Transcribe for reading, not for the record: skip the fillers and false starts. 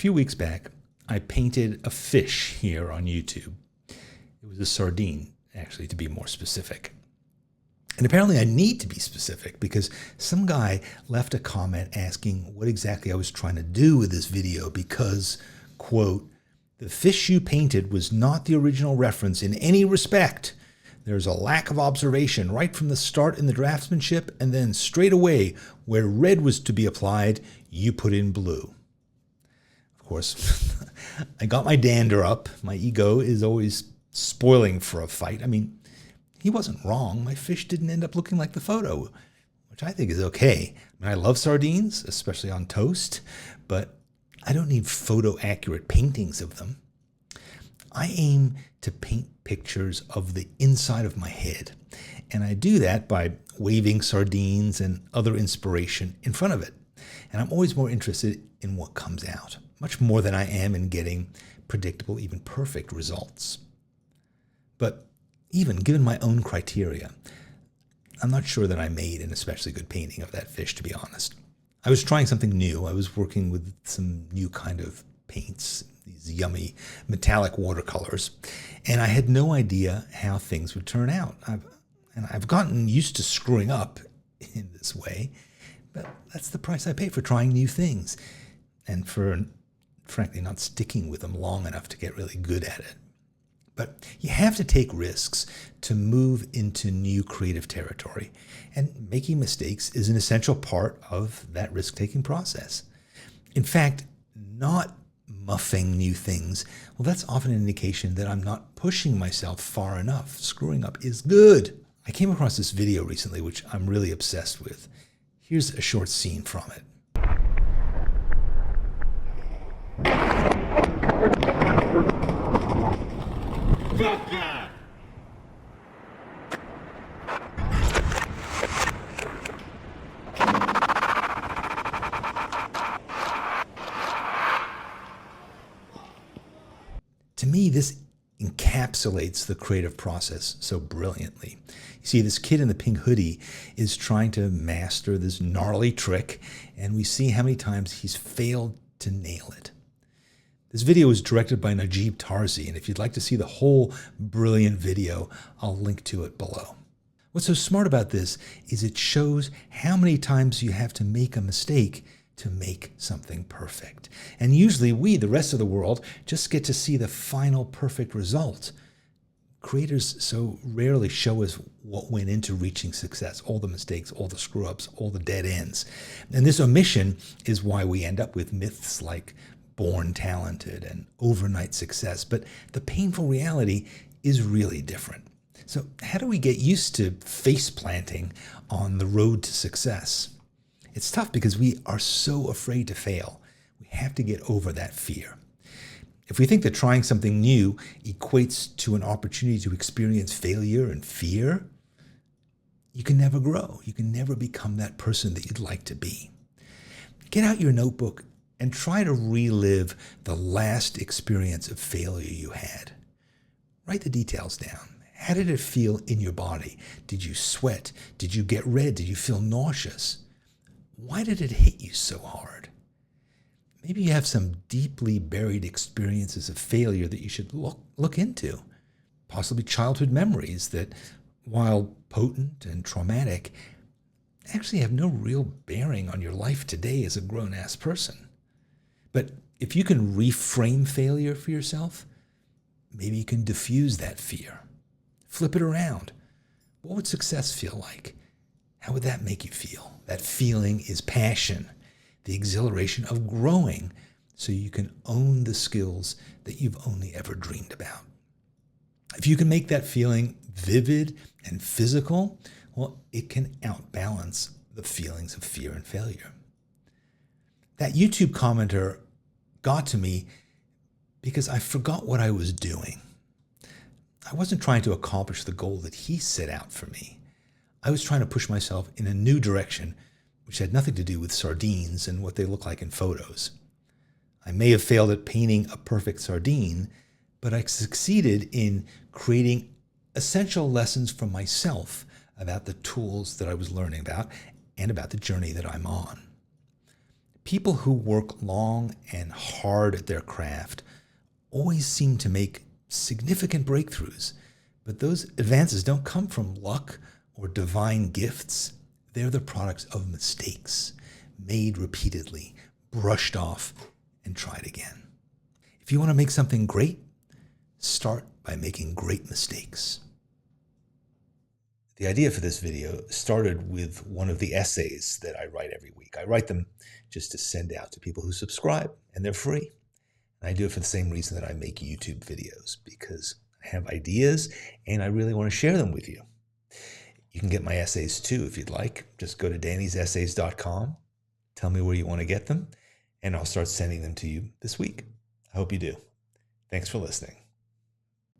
few weeks back, I painted a fish here on YouTube. It was a sardine, actually, to be more specific. And apparently I need to be specific because some guy left a comment asking what exactly I was trying to do with this video because, quote, "The fish you painted was not the original reference in any respect. There's a lack of observation right from the start in the draftsmanship, and then straight away, where red was to be applied, you put in blue." Of course, I got my dander up. My ego is always spoiling for a fight. I mean, he wasn't wrong. My fish didn't end up looking like the photo, which I think is okay. I mean, I love sardines, especially on toast, but I don't need photo-accurate paintings of them. I aim to paint pictures of the inside of my head, and I do that by waving sardines and other inspiration in front of it. And I'm always more interested in what comes out, much more than I am in getting predictable, even perfect results. But even given my own criteria, I'm not sure that I made an especially good painting of that fish, to be honest. I was trying something new. I was working with some new kind of paints, these yummy metallic watercolors, and I had no idea how things would turn out. I've gotten used to screwing up in this way, but that's the price I pay for trying new things and for, frankly, not sticking with them long enough to get really good at it. But you have to take risks to move into new creative territory, and making mistakes is an essential part of that risk-taking process. In fact, not muffing new things, well, that's often an indication that I'm not pushing myself far enough. Screwing up is good. I came across this video recently, which I'm really obsessed with. Here's a short scene from it. To me, this encapsulates the creative process so brilliantly. You see, this kid in the pink hoodie is trying to master this gnarly trick, and we see how many times he's failed to nail it. This video was directed by Najib Tarzi, and if you'd like to see the whole brilliant video, I'll link to it below. What's so smart about this is it shows how many times you have to make a mistake to make something perfect. And usually we, the rest of the world, just get to see the final perfect result. Creators so rarely show us what went into reaching success, all the mistakes, all the screw-ups, all the dead ends. And this omission is why we end up with myths like born talented and overnight success. But the painful reality is really different. So how do we get used to face planting on the road to success? It's tough because we are so afraid to fail. We have to get over that fear. If we think that trying something new equates to an opportunity to experience failure and fear, you can never grow. You can never become that person that you'd like to be. Get out your notebook and try to relive the last experience of failure you had. Write the details down. How did it feel in your body? Did you sweat? Did you get red? Did you feel nauseous? Why did it hit you so hard? Maybe you have some deeply buried experiences of failure that you should look into. Possibly childhood memories that, while potent and traumatic, actually have no real bearing on your life today as a grown-ass person. But if you can reframe failure for yourself, maybe you can diffuse that fear. Flip it around. What would success feel like? How would that make you feel? That feeling is passion, the exhilaration of growing so you can own the skills that you've only ever dreamed about. If you can make that feeling vivid and physical, well, it can outbalance the feelings of fear and failure. That YouTube commenter got to me because I forgot what I was doing. I wasn't trying to accomplish the goal that he set out for me. I was trying to push myself in a new direction, which had nothing to do with sardines and what they look like in photos. I may have failed at painting a perfect sardine, but I succeeded in creating essential lessons for myself about the tools that I was learning about and about the journey that I'm on. People who work long and hard at their craft always seem to make significant breakthroughs, but those advances don't come from luck or divine gifts. They're the products of mistakes, made repeatedly, brushed off, and tried again. If you want to make something great, start by making great mistakes. The idea for this video started with one of the essays that I write every week. I write them just to send out to people who subscribe, and they're free. And I do it for the same reason that I make YouTube videos, because I have ideas and I really want to share them with you. You can get my essays too if you'd like. Just go to dannysessays.com, tell me where you want to get them, and I'll start sending them to you this week. I hope you do. Thanks for listening.